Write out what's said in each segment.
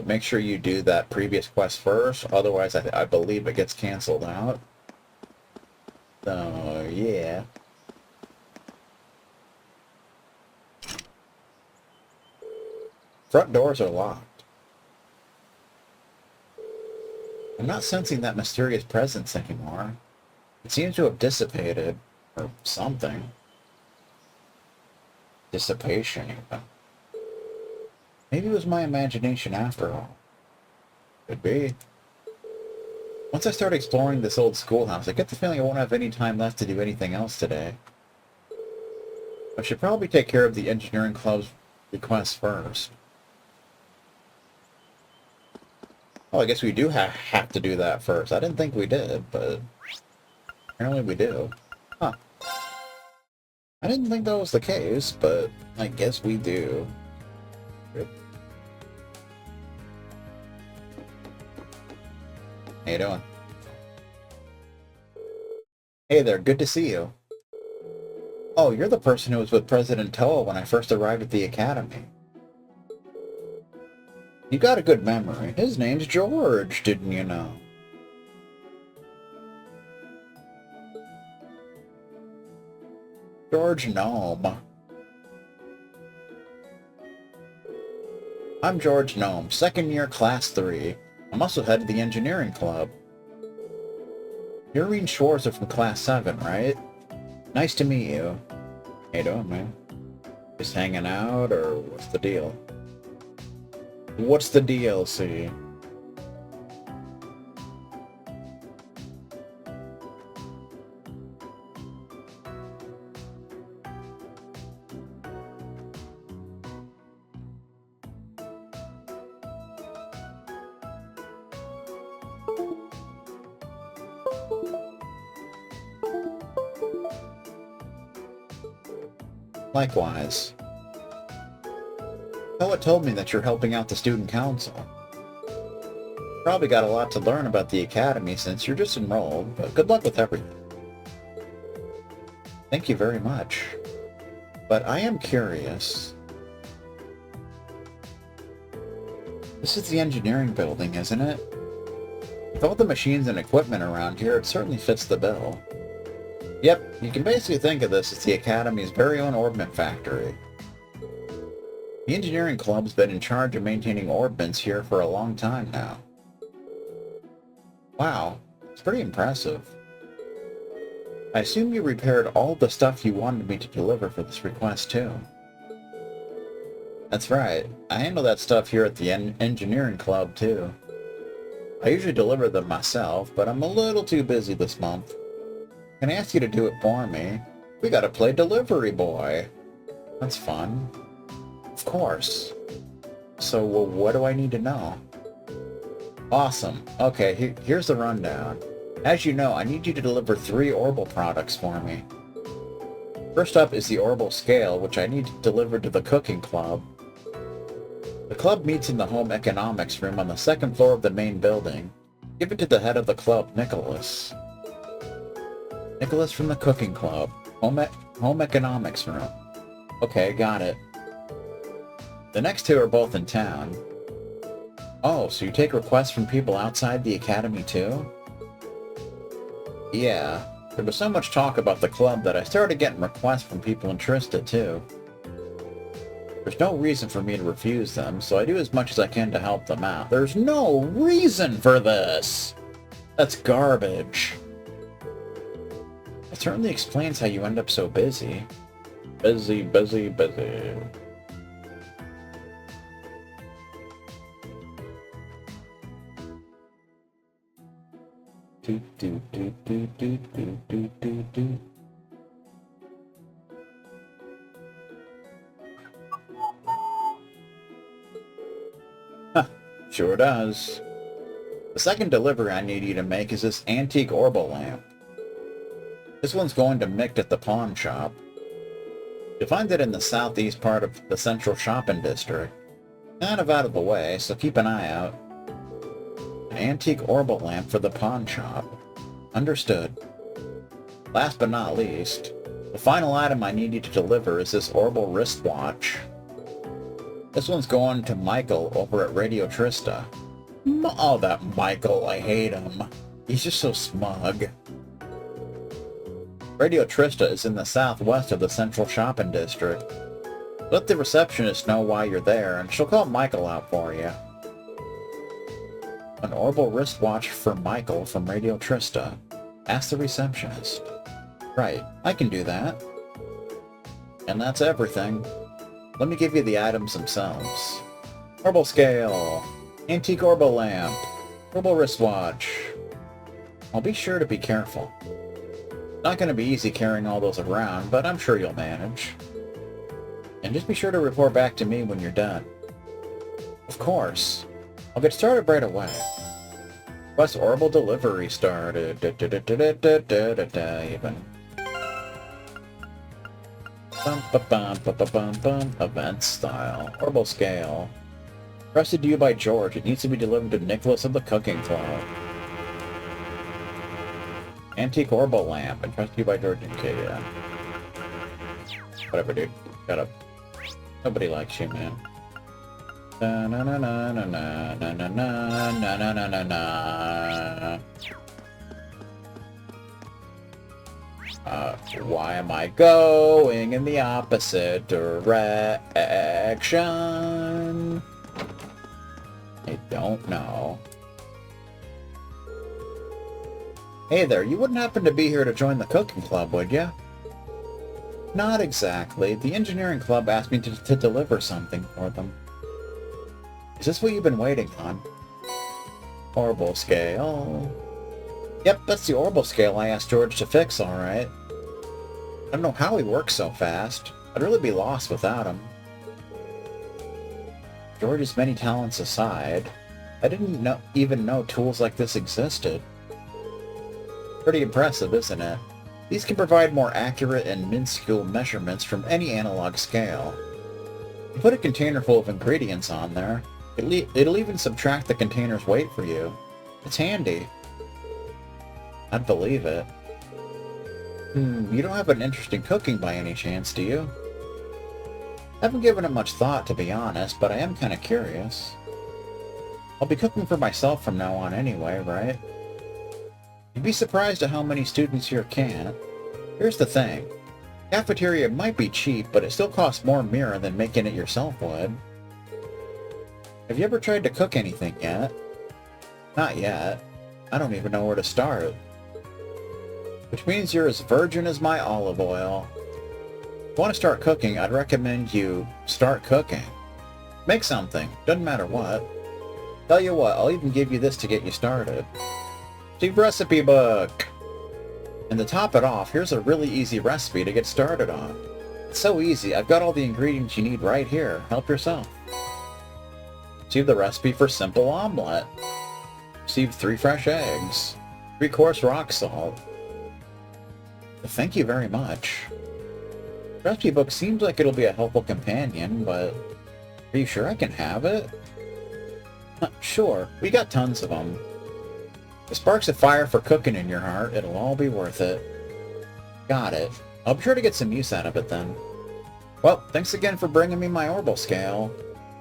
but make sure you do that previous quest first. Otherwise, I believe it gets canceled out. So, yeah. Front doors are locked. I'm not sensing that mysterious presence anymore. It seems to have dissipated, or something. Dissipation, even. Maybe it was my imagination after all. Could be. Once I start exploring this old schoolhouse, I get the feeling I won't have any time left to do anything else today. I should probably take care of the engineering club's request first. Oh, I guess we do have to do that first. I didn't think we did, but apparently we do. Huh. I didn't think that was the case, but I guess we do. Yep. How you doing? Hey there, good to see you. Oh, you're the person who was with President Toa when I first arrived at the Academy. You got a good memory. His name's George, didn't you know? George Gnome. I'm George Gnome, second year, class 3. I'm also head of the engineering club. You're Irene Schwarzer from class 7, right? Nice to meet you. How you doing, man? Just hanging out, or what's the deal? What's the DLC? Likewise. Toa told me that you're helping out the student council. Probably got a lot to learn about the academy since you're just enrolled, but good luck with everything. Thank you very much. But I am curious. This is the engineering building, isn't it? With all the machines and equipment around here, it certainly fits the bill. Yep, you can basically think of this as the Academy's very own orbment factory. The engineering club's been in charge of maintaining orbments here for a long time now. Wow, it's pretty impressive. I assume you repaired all the stuff you wanted me to deliver for this request too. That's right, I handle that stuff here at the engineering club too. I usually deliver them myself, but I'm a little too busy this month. Can I ask you to do it for me? We gotta play Delivery Boy. That's fun. Of course. So, well, what do I need to know? Awesome. Okay, here's the rundown. As you know, I need you to deliver 3 Orbal products for me. First up is the Orbal Scale, which I need delivered to the Cooking Club. The club meets in the Home Economics room on the 2nd floor of the main building. Give it to the head of the club, Nicholas. Nicholas from the Cooking Club. Home Economics room. Okay, got it. The next 2 are both in town. Oh, so you take requests from people outside the academy too? Yeah, there was so much talk about the club that I started getting requests from people interested too. There's no reason for me to refuse them, so I do as much as I can to help them out. There's no reason for this! That's garbage. It certainly explains how you end up so busy. Busy, busy, busy. Do do do do do do do do do. Huh, sure does. The second delivery I need you to make is this antique Orbal lamp. This one's going to Mick at the pawn shop. You'll find it in the southeast part of the central shopping district. Kind of out of the way, so keep an eye out. An antique Orbal lamp for the pawn shop. Understood. Last but not least, the final item I need you to deliver is this Orbal wristwatch. This one's going to Michael over at Radio Trista. Oh, that Michael, I hate him. He's just so smug. Radio Trista is in the southwest of the central shopping district. Let the receptionist know why you're there, and she'll call Michael out for you. An Orbal wristwatch for Michael from Radio Trista. Ask the receptionist. Right, I can do that. And that's everything. Let me give you the items themselves. Orbal scale. Antique Orbal lamp. Orbal wristwatch. I'll be sure to be careful. Not going to be easy carrying all those around, but I'm sure you'll manage. And just be sure to report back to me when you're done. Of course. I'll get started right away. Request Orbal delivery started. Even. Event style. Orbal scale. Trusted to you by George. It needs to be delivered to Nicholas of the Cooking Club. Antique Orbal lamp. Entrusted to you by George. Okay, yeah. Whatever, dude. Shut up. Nobody likes you, man. Na na na na na na na na na na na na na. Why am I going in the opposite direction? I don't know. Hey there, you wouldn't happen to be here to join the cooking club, would you? Not exactly. The engineering club asked me to deliver something for them. Is this what you've been waiting on? Orbal scale. Yep, that's the Orbal scale I asked George to fix, alright. I don't know how he works so fast. I'd really be lost without him. George's many talents aside, I didn't even know tools like this existed. Pretty impressive, isn't it? These can provide more accurate and minuscule measurements from any analog scale. You put a container full of ingredients on there, it'll even subtract the container's weight for you. It's handy. I'd believe it. You don't have an interest in cooking by any chance, do you? I haven't given it much thought, to be honest, but I am kind of curious. I'll be cooking for myself from now on anyway, right? You'd be surprised at how many students here can't. Here's the thing. Cafeteria might be cheap, but it still costs more mirror than making it yourself would. Have you ever tried to cook anything yet? Not yet. I don't even know where to start. Which means you're as virgin as my olive oil. If you want to start cooking, I'd recommend you start cooking. Make something, doesn't matter what. Tell you what, I'll even give you this to get you started. Steve Recipe Book! And to top it off, here's a really easy recipe to get started on. It's so easy, I've got all the ingredients you need right here. Help yourself. Receive the recipe for simple omelet. Receive 3 fresh eggs. 3-course rock salt. Thank you very much. The recipe book seems like it'll be a helpful companion, but are you sure I can have it? Sure, we got tons of them. If it sparks a fire for cooking in your heart, it'll all be worth it. Got it. I'll be sure to get some use out of it then. Well, thanks again for bringing me my Orbal scale.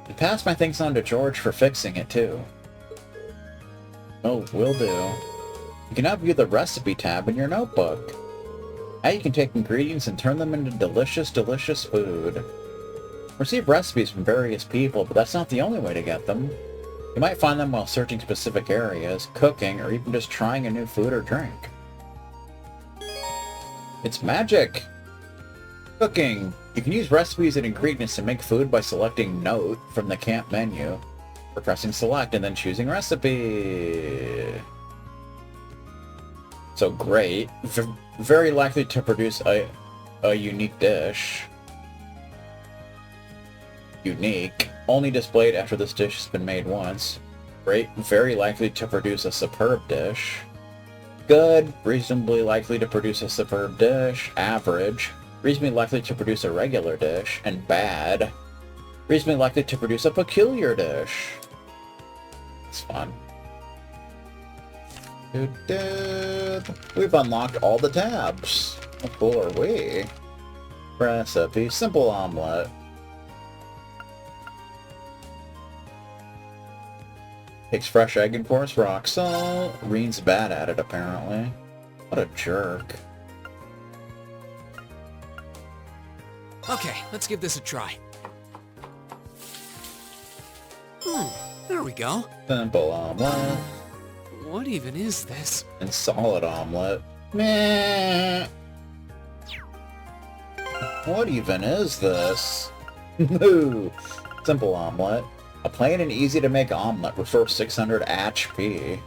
And pass my thanks on to George for fixing it too. Oh, will do. You can now view the recipe tab in your notebook. Now you can take ingredients and turn them into delicious, delicious food. Receive recipes from various people, but that's not the only way to get them. You might find them while searching specific areas, cooking, or even just trying a new food or drink. It's magic! Cooking! You can use recipes and ingredients to make food by selecting Note from the camp menu, or pressing Select and then choosing Recipe. So great. Very likely to produce a unique dish. Unique. Only displayed after this dish has been made once. Great. Very likely to produce a superb dish. Good. Reasonably likely to produce a superb dish. Average. Reasonably likely to produce a regular dish. And bad. Reasonably likely to produce a peculiar dish. It's fun. We've unlocked all the tabs. How cool are we? Recipe. Simple omelet. Takes fresh egg and pours rock salt. Reen's bad at it, apparently. What a jerk. Okay, let's give this a try. There we go. Simple omelet. What even is this? And solid omelet. Meh. What even is this? No. Simple omelet. A plain and easy to make omelet with 600 HP.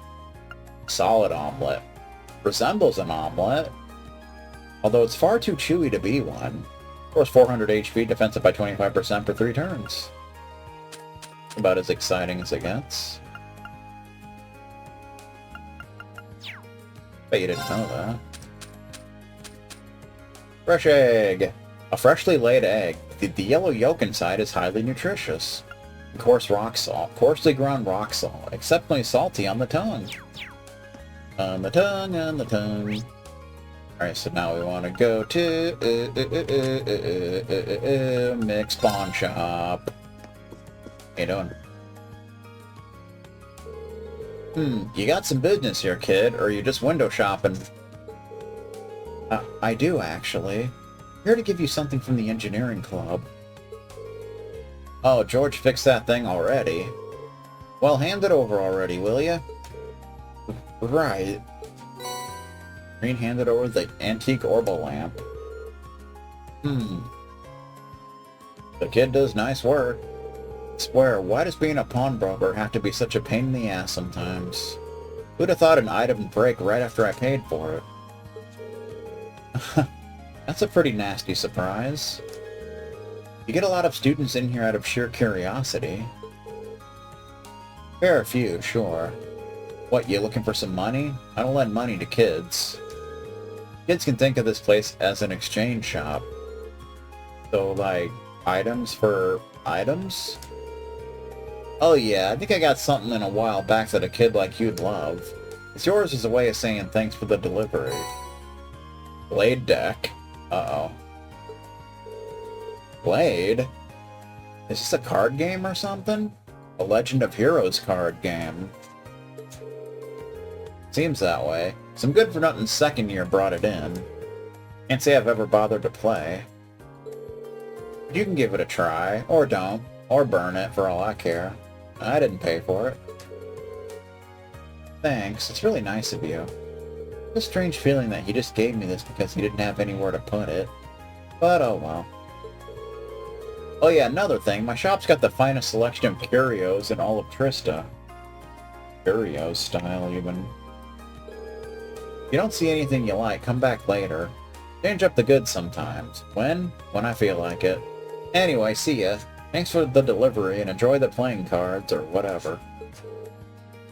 Solid omelet. Resembles an omelet, although it's far too chewy to be one. Of course, 400 HP, defensive by 25% for 3 turns. About as exciting as it gets. Bet you didn't know that. Fresh egg. A freshly laid egg. The yellow yolk inside is highly nutritious. Coarse rock salt. Coarsely ground rock salt. Exceptionally salty on the tongue. On the tongue, on the tongue. Alright, so now we want to go to Mick's Pawn Shop. How you doing? You got some business here, kid, or are you just window shopping? I do, actually. Here to give you something from the engineering club. Oh, George fixed that thing already. Well, hand it over already, will ya? Right. Green handed over the antique Orbal lamp. The kid does nice work. Swear, why does being a pawnbroker have to be such a pain in the ass sometimes? Who'd have thought an item would break right after I paid for it? That's a pretty nasty surprise. You get a lot of students in here out of sheer curiosity. Fair few, sure. What, you looking for some money? I don't lend money to kids. Kids can think of this place as an exchange shop. So, like, items for items? Oh yeah, I think I got something in a while back that a kid like you'd love. It's yours as a way of saying thanks for the delivery. Blade deck. Uh-oh. Blade? Is this a card game or something? A Legend of Heroes card game. Seems that way. Some good-for-nothing second year brought it in. Can't say I've ever bothered to play. But you can give it a try, or don't, or burn it for all I care. I didn't pay for it. Thanks, it's really nice of you. A strange feeling that he just gave me this because he didn't have anywhere to put it. But oh well. Oh yeah, another thing, my shop's got the finest selection of curios in all of Trista. Curios style, even. If you don't see anything you like, come back later. Change up the goods sometimes. When? When I feel like it. Anyway, see ya. Thanks for the delivery and enjoy the playing cards or whatever.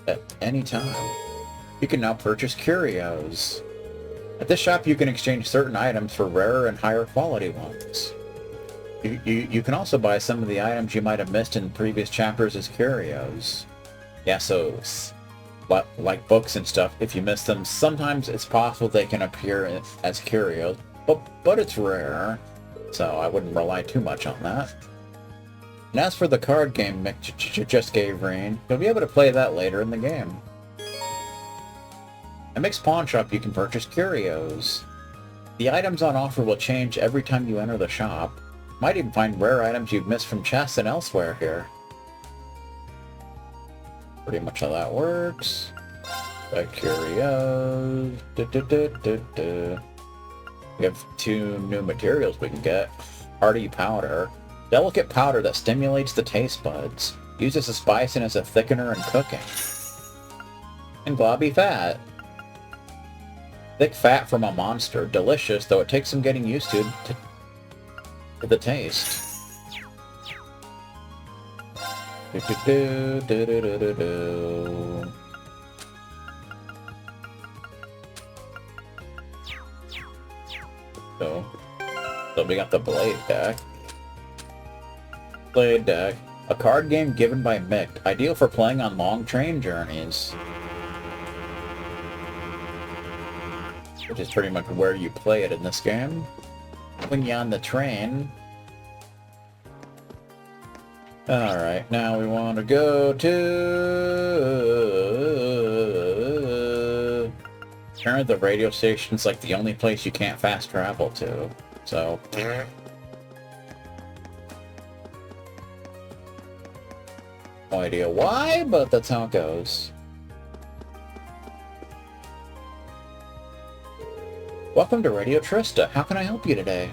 At any time. You can now purchase curios. At this shop you can exchange certain items for rarer and higher quality ones. You can also buy some of the items you might have missed in previous chapters as curios. Yeah, so like books and stuff, if you miss them, sometimes it's possible they can appear as curios, but it's rare, so I wouldn't rely too much on that. And as for the card game Mick just gave Reen, you'll be able to play that later in the game. At Mick's Pawn Shop you can purchase curios. The items on offer will change every time you enter the shop. Might even find rare items you've missed from chests and elsewhere here. Pretty much how that works. The curios. We have 2 new materials we can get. Hearty powder. Delicate powder that stimulates the taste buds. Used as a spice and as a thickener in cooking. And globby fat. Thick fat from a monster. Delicious, though it takes some getting used to the taste. So we got the Blade deck. Blade deck. A card game given by Mick. Ideal for playing on long train journeys. Which is pretty much where you play it in this game. When you're on the train. Alright, now we want to go to... Apparently the radio station's like the only place you can't fast travel to, so... No idea why, but that's how it goes. Welcome to Radio Trista. How can I help you today?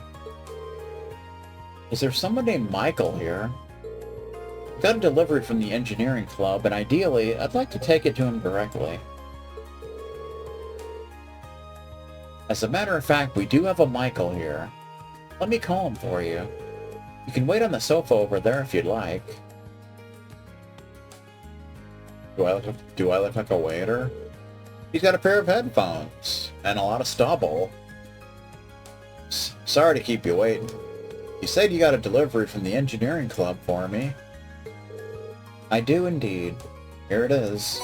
Is there someone named Michael here? I got a delivery from the engineering club, and ideally, I'd like to take it to him directly. As a matter of fact, we do have a Michael here. Let me call him for you. You can wait on the sofa over there if you'd like. Do I look like a waiter? He's got a pair of headphones and a lot of stubble. Sorry to keep you waiting. You said you got a delivery from the engineering club for me. I do indeed. Here it is.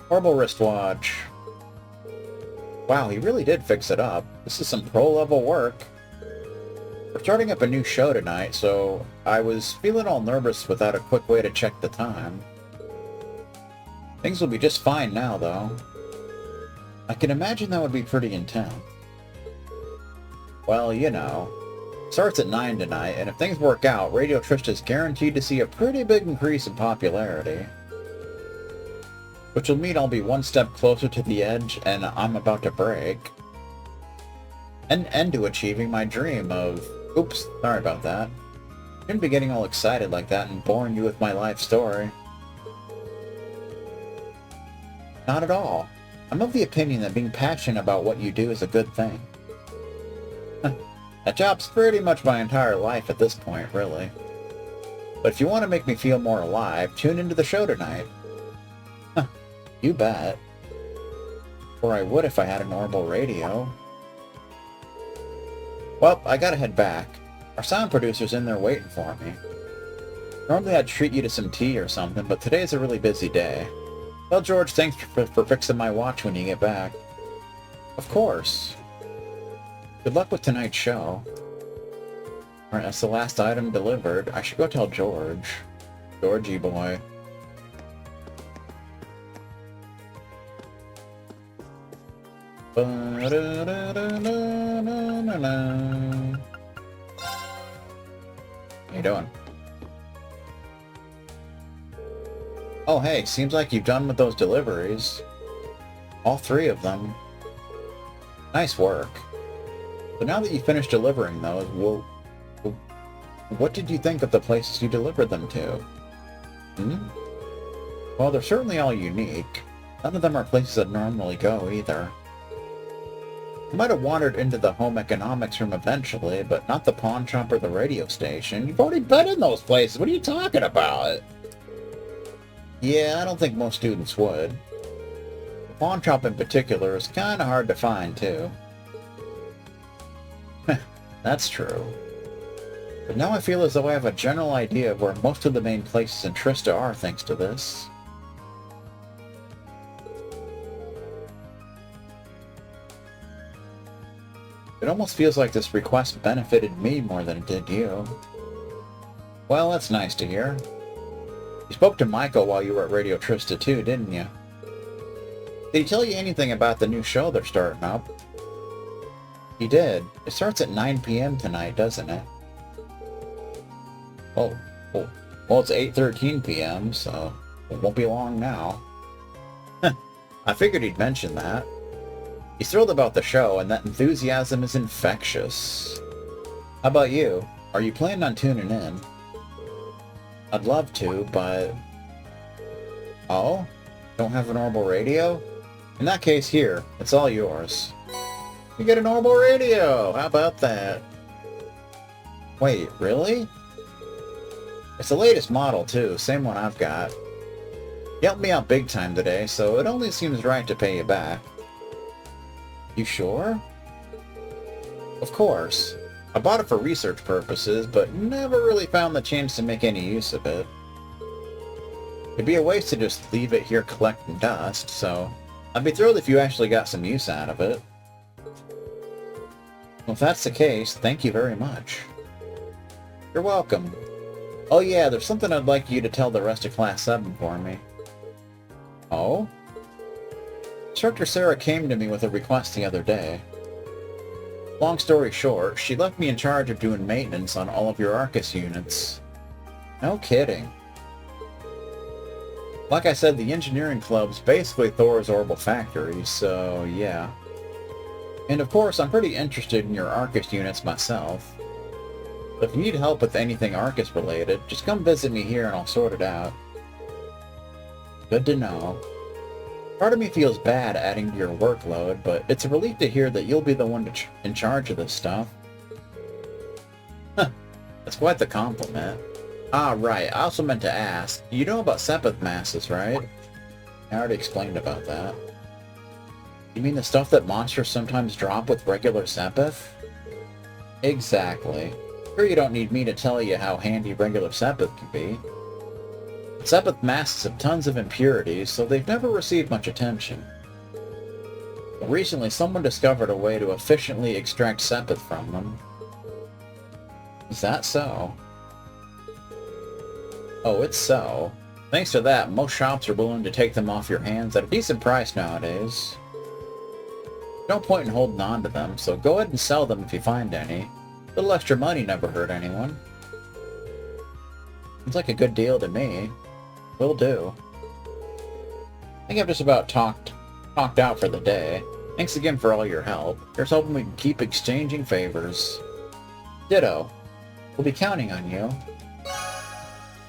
Orbal wristwatch. Wow, he really did fix it up. This is some pro-level work. We're starting up a new show tonight, so I was feeling all nervous without a quick way to check the time. Things will be just fine now, though. I can imagine that would be pretty intense. Well, you know. Starts at 9 tonight, and if things work out, Radio Trista is guaranteed to see a pretty big increase in popularity. Which will mean I'll be one step closer to the edge, and I'm about to break. And to achieving my dream of... Oops, sorry about that. I shouldn't be getting all excited like that and boring you with my life story. Not at all. I'm of the opinion that being passionate about what you do is a good thing. That job's pretty much my entire life at this point, really. But if you want to make me feel more alive, tune into the show tonight. Huh, you bet. Or I would if I had a normal radio. Well, I gotta head back. Our sound producer's in there waiting for me. Normally I'd treat you to some tea or something, but today's a really busy day. Tell George thanks for fixing my watch when you get back. Of course. Good luck with tonight's show. Alright, that's the last item delivered. I should go tell George. Georgie boy. How you doing? Oh hey, seems like you've done with those deliveries. All 3 of them. Nice work. So now that you finished delivering those, what did you think of the places you delivered them to? Well, they're certainly all unique. None of them are places I'd normally go, either. I might have wandered into the home economics room eventually, but not the pawn shop or the radio station. You've already been in those places. What are you talking about? Yeah, I don't think most students would. The pawn shop in particular is kind of hard to find, too. That's true. But now I feel as though I have a general idea of where most of the main places in Trista are thanks to this. It almost feels like this request benefited me more than it did you. Well, that's nice to hear. You spoke to Michael while you were at Radio Trista too, didn't you? Did he tell you anything about the new show they're starting up? He did. It starts at 9 p.m. tonight, doesn't it? Oh, well, it's 8:13 p.m., so it won't be long now. I figured he'd mention that. He's thrilled about the show, and that enthusiasm is infectious. How about you? Are you planning on tuning in? I'd love to, but... Oh? Don't have an Orbal radio? In that case, here. It's all yours. You get an Orbal radio! How about that? Wait, really? It's the latest model, too. Same one I've got. You helped me out big time today, so it only seems right to pay you back. You sure? Of course. I bought it for research purposes, but never really found the chance to make any use of it. It'd be a waste to just leave it here collecting dust, so I'd be thrilled if you actually got some use out of it. Well, if that's the case, thank you very much. You're welcome. Oh yeah, there's something I'd like you to tell the rest of Class 7 for me. Oh? Instructor Sarah came to me with a request the other day. Long story short, she left me in charge of doing maintenance on all of your Arcus units. No kidding. Like I said, the engineering club's basically Thor's Orbal factory, so yeah. And of course, I'm pretty interested in your Arcus units myself. But if you need help with anything Arcus related, just come visit me here and I'll sort it out. Good to know. Part of me feels bad adding to your workload, but it's a relief to hear that you'll be the one in charge of this stuff. Huh, that's quite the compliment. Ah, right, I also meant to ask, you know about Sepith masses, right? I already explained about that. You mean the stuff that monsters sometimes drop with regular Sepith? Exactly. Sure, you don't need me to tell you how handy regular Sepith can be. Sepith masks have tons of impurities, so they've never received much attention. But recently, someone discovered a way to efficiently extract Sepith from them. Is that so? Oh, it's so. Thanks to that, most shops are willing to take them off your hands at a decent price nowadays. No point in holding on to them, so go ahead and sell them if you find any. A little extra money never hurt anyone. Seems like a good deal to me. Will do. I think I've just about talked out for the day. Thanks again for all your help. Here's hoping we can keep exchanging favors. Ditto. We'll be counting on you.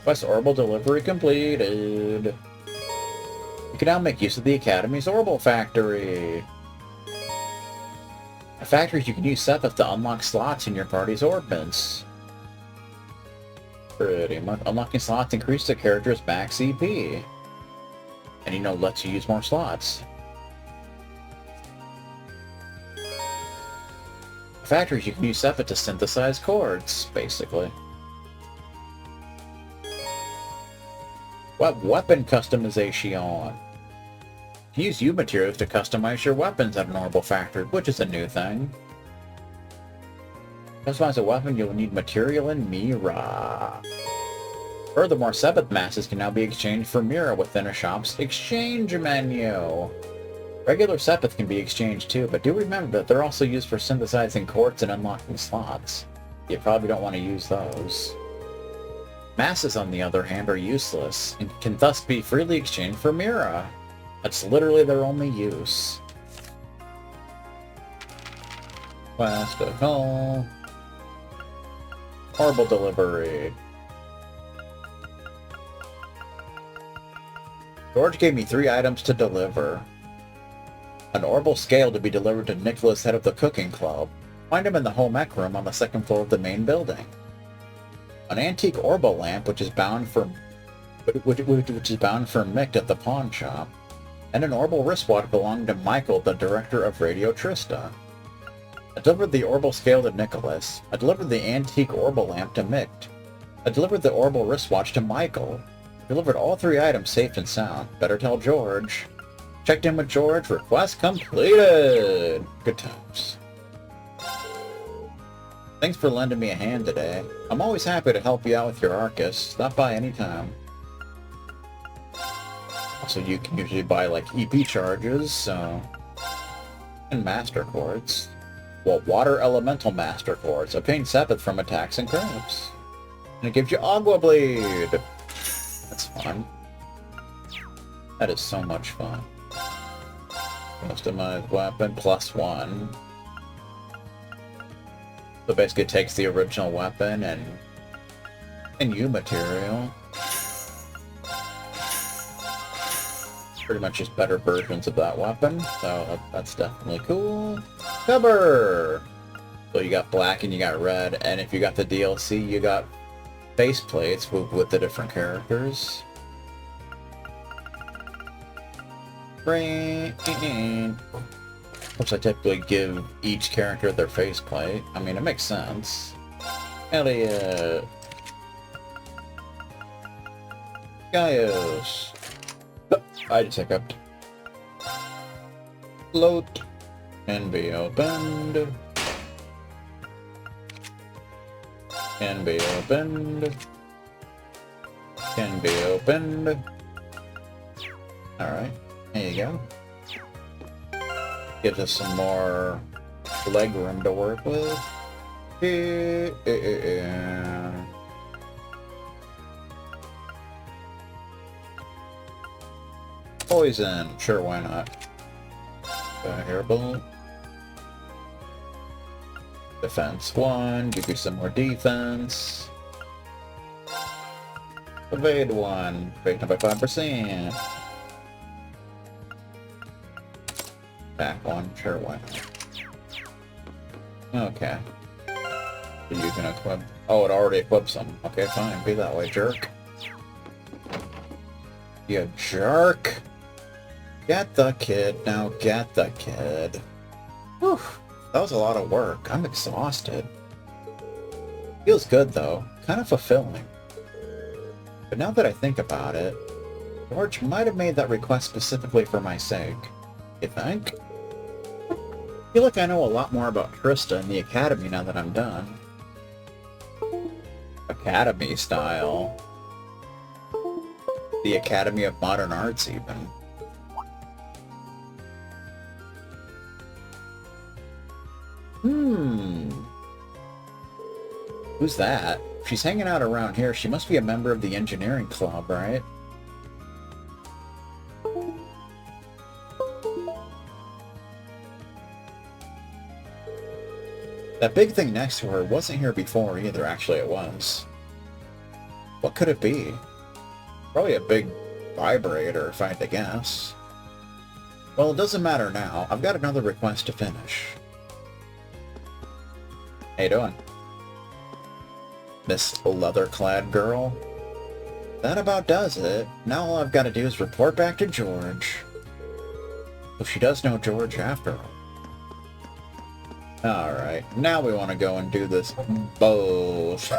Quest Orbal delivery completed. You can now make use of the Academy's Orbal factory. At factories, you can use Sepith to unlock slots in your party's orbits. Pretty much. Unlocking slots increases the character's max EP. And lets you use more slots. At factories, you can use Sepith to synthesize chords, basically. Weapon customization. You can use U materials to customize your weapons at an Orbal factory, which is a new thing. To customize a weapon, you'll need material and Mira. Furthermore, Sepith masses can now be exchanged for Mira within a shop's exchange menu. Regular Sepith can be exchanged too, but do remember that they're also used for synthesizing chords and unlocking slots. You probably don't want to use those. Masses, on the other hand, are useless, and can thus be freely exchanged for Mira. That's literally their only use. Plastical. Orbal delivery. George gave me 3 items to deliver. An Orbal scale to be delivered to Nicholas, head of the cooking club. Find him in the home ec room on the 2nd floor of the main building. An antique Orbal lamp, which is bound for Mick at the pawn shop, and an Orbal wristwatch belonging to Michael, the director of Radio Trista. I delivered the Orbal scale to Nicholas. I delivered the antique Orbal lamp to Mick. I delivered the Orbal wristwatch to Michael. I delivered all 3 items safe and sound. Better tell George. Checked in with George. Request completed. Good times. Thanks for lending me a hand today. I'm always happy to help you out with your Arcus. Stop by anytime. Also, you can usually buy, like, EP charges, so... and Master Quartz. Well, Water Elemental Master Quartz. Obtain Sepith from attacks and crabs. And it gives you Agua Bleed! That's fun. That is so much fun. Customized weapon, +1. So basically it takes the original weapon and U material. Pretty much just better versions of that weapon, so that's definitely cool. Cover! So you got black and you got red, and if you got the DLC, you got faceplates with the different characters. Green. Which I typically give each character their faceplate. I mean, it makes sense. Elliot. Gaius. I just hiccuped. Float. And be opened. And be opened. Can be opened. Alright, there you go. Gives us some more leg room to work with. Poison, sure, why not? Herbal. Defense 1, give you some more defense. Evade 1, evade by 5%. Back 1, sure, why not? Okay. You can equip... Oh, it already equips them. Okay, fine, be that way, jerk. You jerk! Get the kid, now get the kid. Whew, that was a lot of work. I'm exhausted. Feels good, though. Kind of fulfilling. But now that I think about it, George might have made that request specifically for my sake. You think? I feel like I know a lot more about Trista and the Academy now that I'm done. Academy style. The Academy of Modern Arts, even. Who's that? If she's hanging out around here, she must be a member of the engineering club, right? That big thing next to her wasn't here before either, actually it was. What could it be? Probably a big vibrator, if I had to guess. Well, it doesn't matter now. I've got another request to finish. How you doing? Miss leather-clad girl? That about does it. Now all I've got to do is report back to George. If she does know George after all. Alright, now we want to go and do this both.